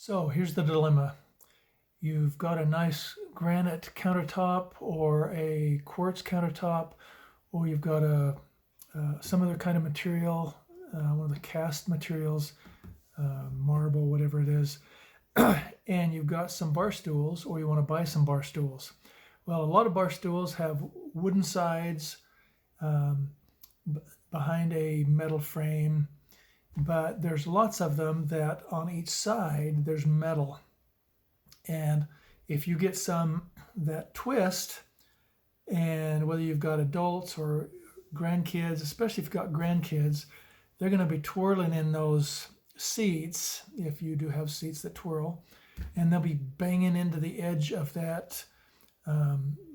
So here's the dilemma. You've got a nice granite countertop or a quartz countertop, or you've got some other kind of material, one of the cast materials, marble, whatever it is, and you've got some bar stools, or you want to buy some bar stools. Well, a lot of bar stools have wooden sides behind a metal frame, but there's lots of them that on each side there's metal. And if you get some that twist, and whether you've got adults or grandkids, especially if you've got grandkids, they're going to be twirling in those seats, if you do have seats that twirl, and they'll be banging into the edge of that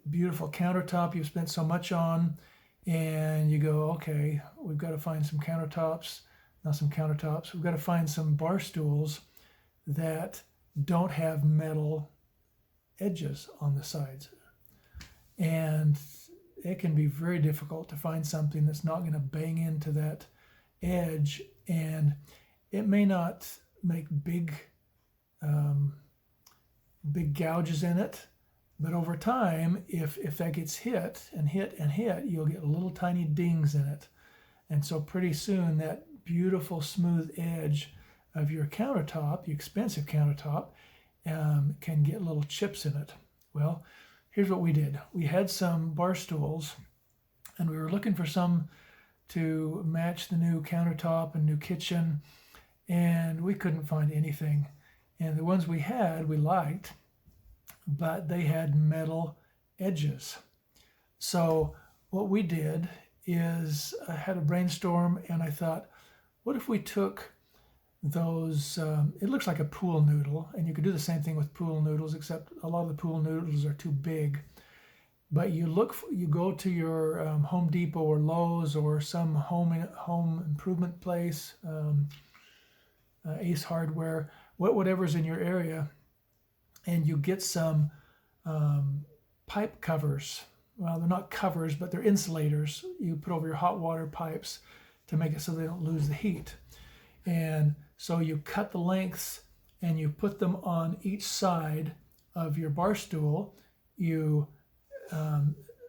beautiful countertop you've spent so much on, and you go, okay, we've got to find some countertops, not some countertops, we've got to find some bar stools that don't have metal edges on the sides. And it can be very difficult to find something that's not going to bang into that edge, and it may not make big gouges in it, but over time, if that gets hit and hit and hit, you'll get little tiny dings in it. And so pretty soon that beautiful smooth edge of your countertop, your expensive countertop, can get little chips in it. Well, here's what we did. We had some bar stools, and we were looking for some to match the new countertop and new kitchen, and we couldn't find anything. And the ones we had, we liked, but they had metal edges. So what we did is I had a brainstorm, and I thought, what if we took those, it looks like a pool noodle, and you could do the same thing with pool noodles, except a lot of the pool noodles are too big. But you go to your Home Depot or Lowe's or some home improvement place, Ace Hardware, whatever's in your area, and you get some pipe covers. Well, they're not covers, but they're insulators you put over your hot water pipes to make it so they don't lose the heat. And so you cut the lengths and you put them on each side of your bar stool. You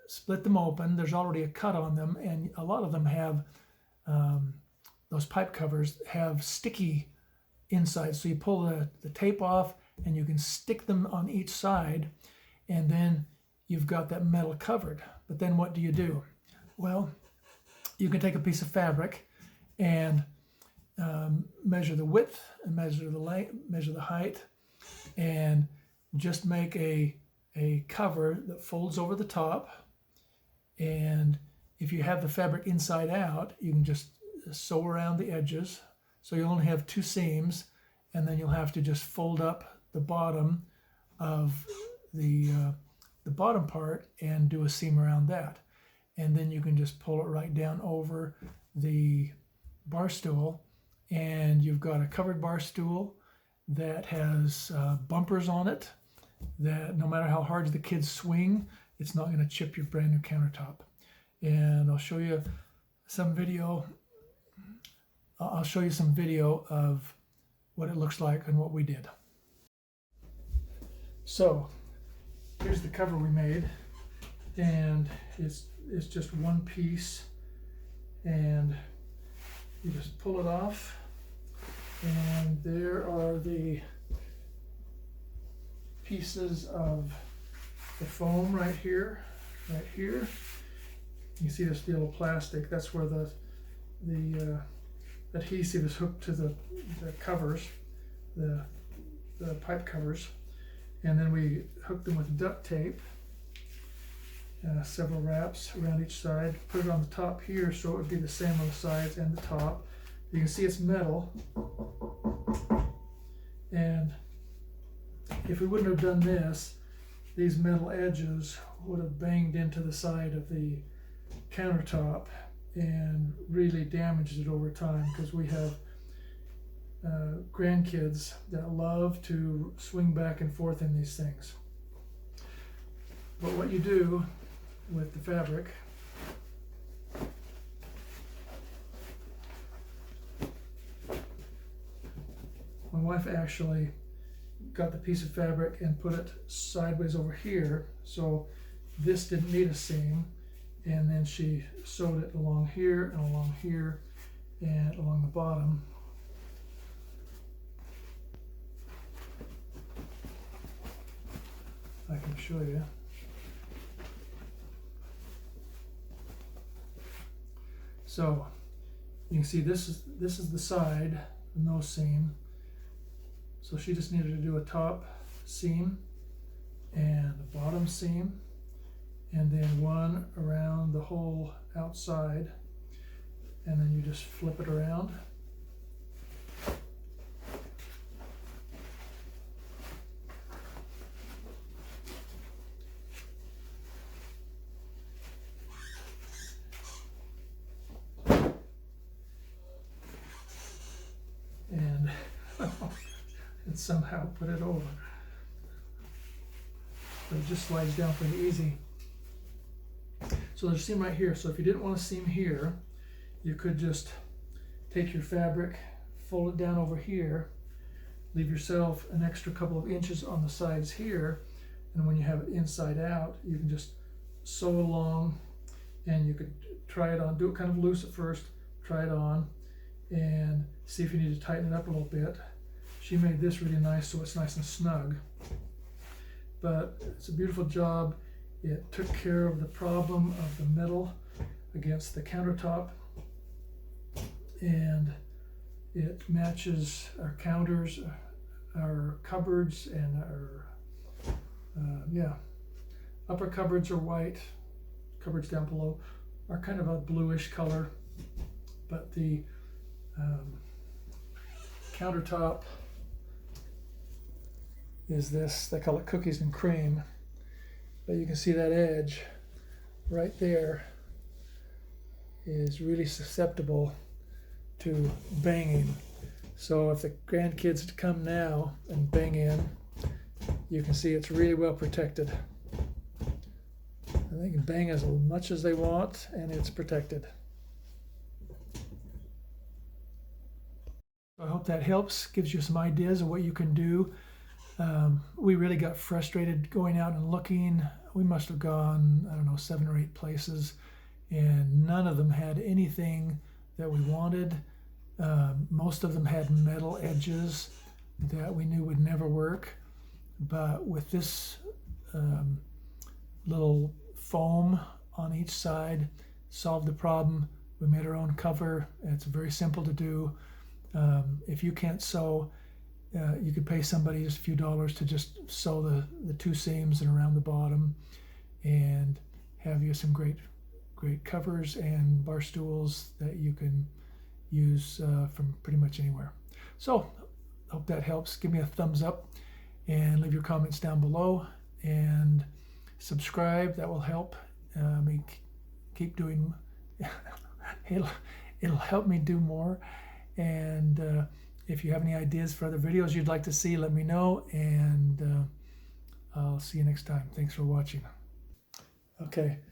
split them open. There's already a cut on them, and a lot of them have those pipe covers have sticky insides. So you pull the tape off and you can stick them on each side, and then you've got that metal covered. But then what do you do? Well, you can take a piece of fabric and measure the width and measure the length, measure the height, and just make a cover that folds over the top. And if you have the fabric inside out, you can just sew around the edges. So you'll only have two seams, and then you'll have to just fold up the bottom of the bottom part and do a seam around that. And then you can just pull it right down over the bar stool, and you've got a covered bar stool that has bumpers on it that no matter how hard the kids swing, it's not going to chip your brand new countertop. And I'll show you some video. I'll show you some video of what it looks like and what we did. So here's the cover we made, and it's just one piece, and you just pull it off, and there are the pieces of the foam right here. You can see this yellow plastic. That's where the adhesive is hooked to the covers, the pipe covers, and then we hook them with duct tape, several wraps around each side. Put it on the top here so it would be the same on the sides and the top. You can see it's metal, and if we wouldn't have done this, these metal edges would have banged into the side of the countertop and really damaged it over time, because we have grandkids that love to swing back and forth in these things. But what you do with the fabric, my wife actually got the piece of fabric and put it sideways over here, so this didn't need a seam, and then she sewed it along here and along here and along the bottom. I can show you. So you can see this is the side, no seam. So she just needed to do a top seam and a bottom seam, and then one around the whole outside, and then you just flip it around. And and somehow put it over. But it just slides down pretty easy. So there's a seam right here. So if you didn't want a seam here, you could just take your fabric, fold it down over here, leave yourself an extra couple of inches on the sides here, and when you have it inside out, you can just sew along, and you could try it on, do it kind of loose at first, try it on, and see if you need to tighten it up a little bit. She made this really nice, so it's nice and snug. But it's a beautiful job. It took care of the problem of the metal against the countertop, and it matches our counters, our cupboards, and our upper cupboards are white. Cupboards down below are kind of a bluish color, but the countertop is this, they call it cookies and cream, but you can see that edge right there is really susceptible to banging. So if the grandkids come now and bang in, you can see it's really well protected. And they can bang as much as they want, and it's protected. I hope that helps, gives you some ideas of what you can do. We really got frustrated going out and looking. We must have gone, I don't know, 7 or 8 places, and none of them had anything that we wanted. Most of them had metal edges that we knew would never work, but with this little foam on each side solved the problem. We made our own cover. It's very simple to do. If you can't sew, you could pay somebody just a few dollars to just sew the 2 seams and around the bottom, and have you some great covers and bar stools that you can use from pretty much anywhere. So hope that helps. Give me a thumbs up and leave your comments down below, and subscribe. That will help me keep doing it'll help me do more. And if you have any ideas for other videos you'd like to see, let me know, and I'll see you next time. Thanks for watching. Okay.